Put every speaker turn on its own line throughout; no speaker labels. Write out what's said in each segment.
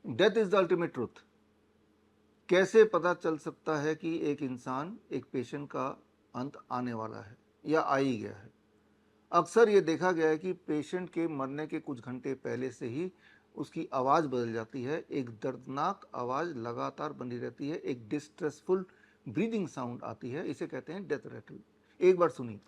Death is the ultimate truth. कैसे पता चल सकता है कि एक इंसान, एक पेशेंट का अंत आने वाला है या आ ही गया है? अक्सर ये देखा गया है कि पेशेंट के मरने के कुछ घंटे पहले से ही उसकी आवाज़ बदल जाती है, एक दर्दनाक आवाज़ लगातार बनी रहती है, एक डिस्ट्रेसफुल ब्रीदिंग साउंड आती है, इसे कहते हैं डेथ रैटल। एक बार सुनिए।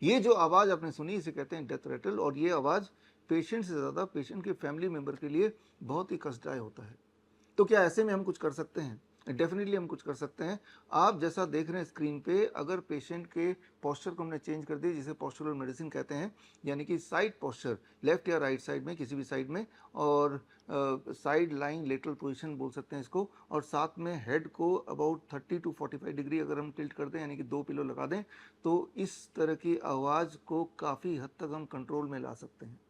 ये जो आवाज़ आपने सुनी इसे कहते हैं डेथ रैटल, और ये आवाज़ पेशेंट से ज़्यादा पेशेंट के फैमिली मेम्बर के लिए बहुत ही कष्टदायक होता है। तो क्या ऐसे में हम कुछ कर सकते हैं? डेफिनेटली हम कुछ कर सकते हैं। आप जैसा देख रहे हैं स्क्रीन पे, अगर पेशेंट के पोस्चर को हमने चेंज कर दिया, जिसे पोस्चरल मेडिसिन कहते हैं, यानी कि साइड पोस्चर, लेफ्ट या राइट साइड में, किसी भी साइड में, और साइड लाइंग लेटरल पोजीशन बोल सकते हैं इसको, और साथ में हेड को अबाउट 30 टू 45 डिग्री अगर हम टिल्ट कर दें, यानी कि 2 पिलो लगा दें, तो इस तरह की आवाज़ को काफ़ी हद तक हम कंट्रोल में ला सकते हैं।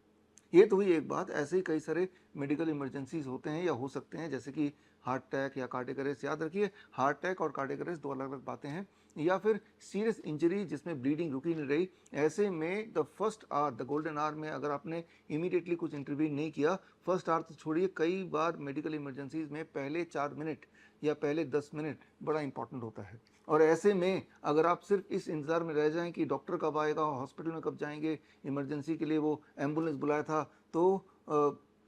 ये तो हुई एक बात। ऐसे ही कई सारे मेडिकल इमरजेंसीज होते हैं या हो सकते हैं, जैसे कि हार्ट अटैक या कार्डियक अरेस्ट। याद रखिए, हार्ट अटैक और कार्डियक अरेस्ट दो अलग अलग बातें हैं। या फिर सीरियस इंजरी जिसमें ब्लीडिंग रुकी नहीं रही, ऐसे में the first hour, the golden hour में अगर आपने इमीडिएटली कुछ इंटरवीन नहीं किया, फर्स्ट आवर तो छोड़िए, कई बार मेडिकल इमरजेंसीज में पहले 4 मिनट या पहले 10 मिनट बड़ा इंपॉर्टेंट होता है। और ऐसे में अगर आप सिर्फ इस इंतज़ार में रह जाएं कि डॉक्टर कब आएगा, हॉस्पिटल में कब जाएंगे, इमरजेंसी के लिए वो एम्बुलेंस बुलाया था, तो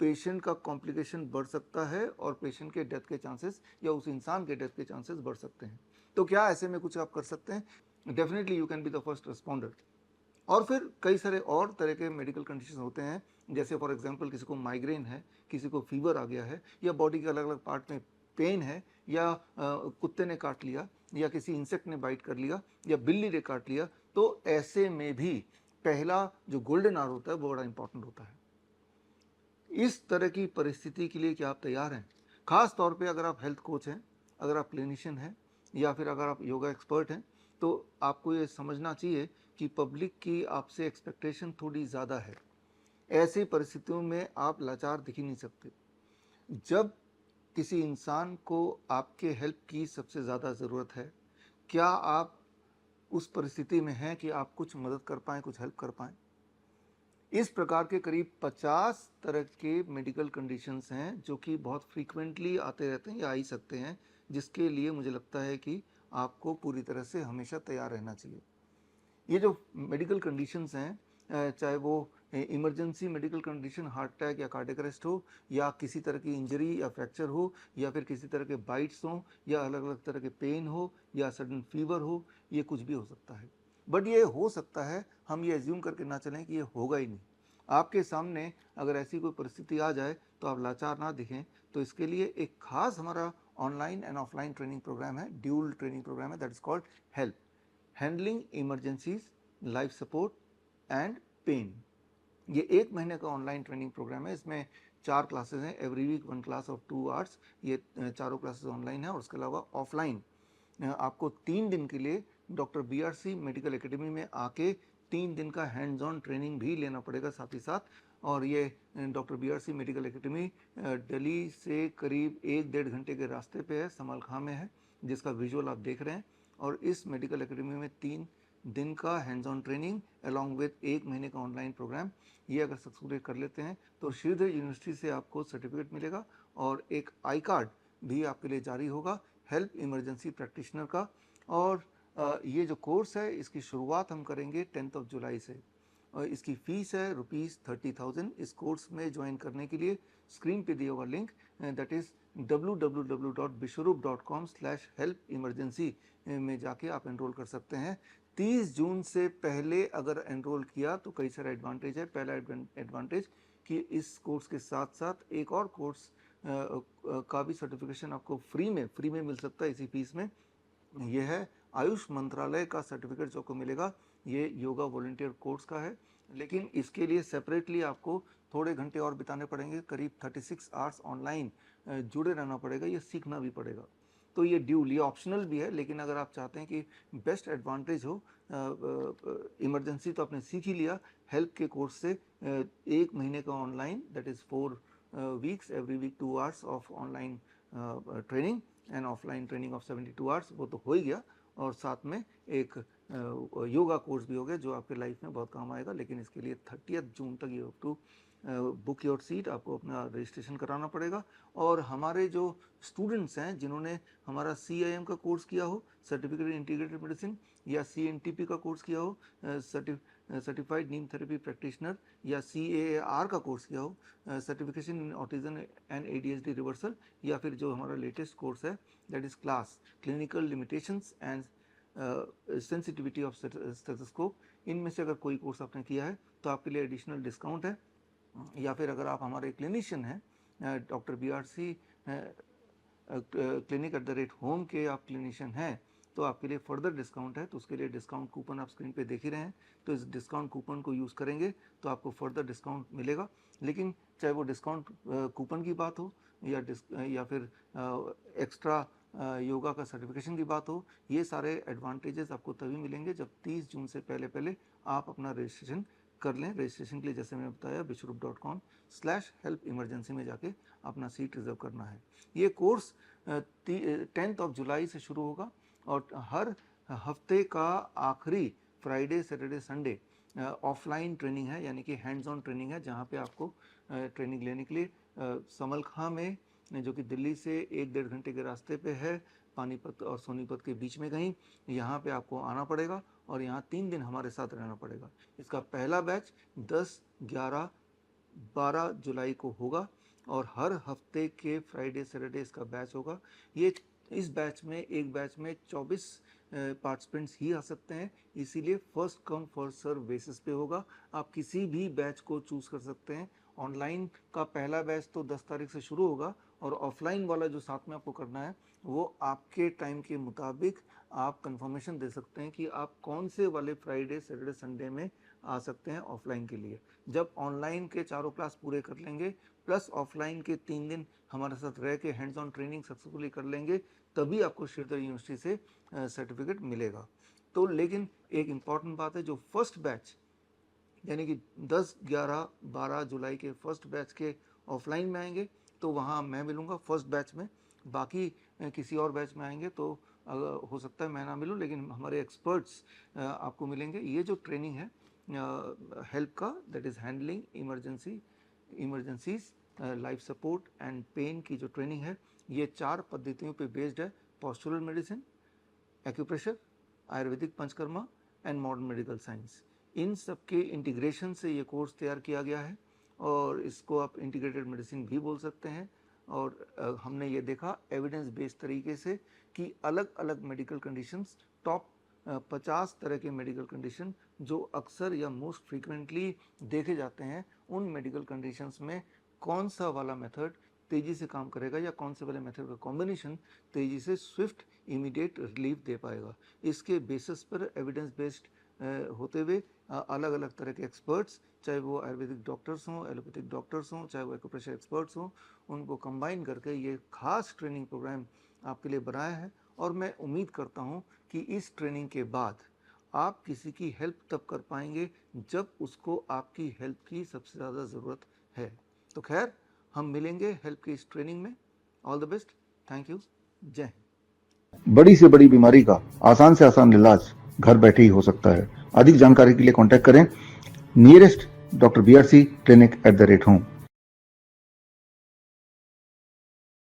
पेशेंट का कॉम्प्लिकेशन बढ़ सकता है और पेशेंट के डेथ के चांसेस या उस इंसान के डेथ के चांसेस बढ़ सकते हैं। तो क्या ऐसे में कुछ आप कर सकते हैं? Definitely you can be the first responder. और फिर कई सारे और तरह के मेडिकल कंडीशन होते हैं, जैसे फॉर एग्जांपल किसी को माइग्रेन है, किसी को फीवर आ गया है, या बॉडी के अलग अलग पार्ट में पेन है, या कुत्ते ने काट लिया, या किसी इंसेक्ट ने बाइट कर लिया, या बिल्ली ने काट लिया, तो ऐसे में भी पहला जो गोल्डन आवर होता है वो बड़ा इंपॉर्टेंट होता है। इस तरह की परिस्थिति के लिए क्या आप तैयार हैं? खास तौर पे अगर आप हेल्थ कोच हैं, अगर आप क्लिनिशियन हैं, या फिर अगर आप योगा एक्सपर्ट हैं, तो आपको ये समझना चाहिए कि पब्लिक की आपसे एक्सपेक्टेशन थोड़ी ज़्यादा है। ऐसी परिस्थितियों में आप लाचार दिख ही नहीं सकते। जब किसी इंसान को आपके हेल्प की सबसे ज़्यादा ज़रूरत है, क्या आप उस परिस्थिति में हैं कि आप कुछ मदद कर पाएँ, कुछ हेल्प कर पाएँ? इस प्रकार के करीब 50 तरह के मेडिकल कंडीशंस हैं जो कि बहुत फ्रीक्वेंटली आते रहते हैं या आ ही सकते हैं, जिसके लिए मुझे लगता है कि आपको पूरी तरह से हमेशा तैयार रहना चाहिए। ये जो मेडिकल कंडीशंस हैं, चाहे वो emergency medical condition, heart attack या कार्डियक अरेस्ट हो, या किसी तरह की इंजरी या फ्रैक्चर हो, या फिर किसी तरह के बाइट्स हों, या अलग अलग तरह के पेन हो, या सडन फीवर हो, ये कुछ भी हो सकता है। बट ये हो सकता है, हम ये एज्यूम करके ना चलें कि ये होगा ही नहीं। आपके सामने अगर ऐसी कोई परिस्थिति आ जाए तो आप लाचार ना दिखें। तो इसके लिए एक खास हमारा online and offline training program है, ड्यूल ट्रेनिंग प्रोग्राम है, that is called help, handling emergencies, life support and pain. ये 1 महीने का ऑनलाइन ट्रेनिंग प्रोग्राम है। इसमें 4 क्लासेस हैं, every week 1 class of 2 hours. ये चारों क्लासेस ऑनलाइन है, और उसके अलावा ऑफलाइन आपको 3 दिन के लिए डॉक्टर BRC मेडिकल एकेडमी में आके 3 दिन का हैंड्स ऑन ट्रेनिंग भी लेना पड़ेगा साथ ही साथ। और ये doctor BRC medical academy Delhi से करीब 1-1.5 घंटे के रास्ते पे है, समल खां में है, जिसका विजुअल आप देख रहे हैं। और इस मेडिकल एकेडमी में 3 दिन का hands on training along with 1 महीने का ऑनलाइन प्रोग्राम, ये अगर सक्सेसफुली कर लेते हैं तो श्रीधर यूनिवर्सिटी से आपको सर्टिफिकेट मिलेगा, और एक आई कार्ड भी आपके लिए जारी होगा हेल्प इमरजेंसी प्रैक्टिशनर का। और ये जो कोर्स है इसकी शुरुआत हम करेंगे 10 जुलाई से, और इसकी फ़ीस है ₹30,000। इस कोर्स में ज्वाइन करने के लिए स्क्रीन पे दिया हुआ लिंक, दैट इज़ www.bishwarup.com/help-emergency में जाके आप एनरोल कर सकते हैं। 30 जून से पहले अगर एनरोल किया तो कई सारे एडवांटेज है। पहला एडवांटेज कि इस कोर्स के साथ साथ एक और कोर्स का भी सर्टिफिकेशन आपको फ्री में मिल सकता है इसी फीस में। ये है आयुष मंत्रालय का सर्टिफिकेट जो आपको मिलेगा, ये योगा वॉलंटियर कोर्स का है, लेकिन इसके लिए सेपरेटली आपको थोड़े घंटे और बिताने पड़ेंगे, करीब 36 आवर्स ऑनलाइन जुड़े रहना पड़ेगा, ये सीखना भी पड़ेगा। तो ये ड्यूल, ये ऑप्शनल भी है, लेकिन अगर आप चाहते हैं कि बेस्ट एडवांटेज हो, इमरजेंसी तो आपने सीख ही लिया, हेल्प के कोर्स से 1 महीने का online, that is 4 weeks, every week 2 hours of online training, and offline training of 72 hours, वो तो हो ही गया, और साथ में एक योगा कोर्स भी हो गया जो आपके लाइफ में बहुत काम आएगा। लेकिन इसके लिए 30 जून तक you have to book your seat, आपको अपना रजिस्ट्रेशन कराना पड़ेगा। और हमारे जो स्टूडेंट्स हैं जिन्होंने हमारा CIM का कोर्स किया हो, सर्टिफिकेट इंटीग्रेटेड मेडिसिन, या CNTP का कोर्स किया हो, सर्टिफाइड नीम थेरेपी प्रैक्टिशनर, या CAAR का कोर्स किया हो, certification in autism and ADHD reversal, या फिर जो हमारा लेटेस्ट कोर्स है that is class clinical limitations and sensitivity of stethoscope, इनमें से अगर कोई कोर्स आपने किया है तो आपके लिए एडिशनल डिस्काउंट है। या फिर अगर आप हमारे क्लिनिशियन हैं, डॉक्टर BRC clinic@home के आप क्लिनिशियन हैं, तो आपके लिए फर्दर डिस्काउंट है। तो उसके लिए डिस्काउंट कूपन आप स्क्रीन पे देख ही रहे हैं, तो इस डिस्काउंट कूपन को यूज़ करेंगे तो आपको फर्दर डिस्काउंट मिलेगा। लेकिन चाहे वो डिस्काउंट कूपन की बात हो या फिर एक्स्ट्रा योगा का सर्टिफिकेशन की बात हो, ये सारे एडवांटेजेस आपको तभी मिलेंगे जब 30 जून से पहले आप अपना रजिस्ट्रेशन कर लें। रजिस्ट्रेशन के लिए जैसे मैंने बताया bishrup.com/help emergency में जाके अपना सीट रिजर्व करना है। ये कोर्स 10 जुलाई से शुरू होगा और हर हफ्ते का आखिरी Friday, Saturday, Sunday offline training है, यानी कि हैंड्स ऑन ट्रेनिंग है, जहाँ पे आपको ट्रेनिंग लेने के लिए समलखा में, जो कि दिल्ली से 1-1.5 घंटे के रास्ते पे है, पानीपत और सोनीपत के बीच में कहीं, यहाँ पे आपको आना पड़ेगा और यहाँ 3 दिन हमारे साथ रहना पड़ेगा। इसका पहला बैच 10, 11, 12 जुलाई को होगा और हर हफ्ते के फ्राइडे, सैटरडे इसका बैच होगा। इस बैच में एक बैच में 24 पार्टिसिपेंट्स ही आ सकते हैं, इसीलिए first come first serve basis पे होगा। आप किसी भी बैच को चूज़ कर सकते हैं। ऑनलाइन का पहला बैच तो 10 तारीख से शुरू होगा और ऑफलाइन वाला जो साथ में आपको करना है वो आपके टाइम के मुताबिक आप कंफर्मेशन दे सकते हैं कि आप कौन से वाले फ्राइडे, सैटरडे, संडे में आ सकते हैं ऑफलाइन के लिए। जब ऑनलाइन के 4 क्लास पूरे कर लेंगे प्लस ऑफलाइन के 3 दिन हमारे साथ रह के हैंड्स ऑन ट्रेनिंग सक्सेसफुली कर लेंगे, तभी आपको श्रीधर यूनिवर्सिटी से सर्टिफिकेट मिलेगा। तो लेकिन एक इम्पॉर्टेंट बात है, जो फर्स्ट बैच यानी कि 10, 11, 12 जुलाई के फर्स्ट बैच के ऑफलाइन में आएंगे तो वहाँ मैं मिलूँगा फर्स्ट बैच में। बाकी किसी और बैच में आएंगे तो हो सकता है मैं ना मिलूँ, लेकिन हमारे एक्सपर्ट्स आपको मिलेंगे। ये जो ट्रेनिंग है हेल्प का, that is handling emergencies, life support and pain की जो ट्रेनिंग है, ये 4 पद्धतियों पे बेस्ड है: postural medicine, acupressure, Ayurvedic panchakarma and modern medical science. इन सब के इंटीग्रेशन से ये कोर्स तैयार किया गया है और इसको आप इंटीग्रेटेड मेडिसिन भी बोल सकते हैं। और हमने ये देखा एविडेंस बेस्ड तरीके से कि अलग अलग मेडिकल कंडीशंस, टॉप 50 तरह के मेडिकल कंडीशन जो अक्सर या मोस्ट फ्रीक्वेंटली देखे जाते हैं, उन मेडिकल कंडीशंस में कौन सा वाला मेथड तेज़ी से काम करेगा या कौन से वाले मेथड का कॉम्बिनेशन तेज़ी से स्विफ्ट इमीडिएट रिलीफ दे पाएगा। इसके बेसिस पर एविडेंस बेस्ड होते हुए अलग अलग तरह के एक्सपर्ट्स, चाहे वो आयुर्वेदिक डॉक्टर्स हों, एलोपैथिक डॉक्टर्स हों, चाहे वो एक्यूप्रेशर एक्सपर्ट्स हों, उनको कंबाइन करके ये खास ट्रेनिंग प्रोग्राम आपके लिए बनाया है। और मैं उम्मीद करता हूँ कि इस ट्रेनिंग के बाद आप किसी की हेल्प तब कर पाएंगे जब उसको आपकी हेल्प की सबसे ज़्यादा ज़रूरत है। तो खैर, हम मिलेंगे हेल्प की इस ट्रेनिंग में। All the best, thank you, जय हिंद।
बड़ी से बड़ी बीमारी का आसान से आसान इलाज घर बैठे ही हो सकता है। अधिक जानकारी के लिए कांटेक्ट करें नियरेस्ट डॉक्टर BRC clinic@home।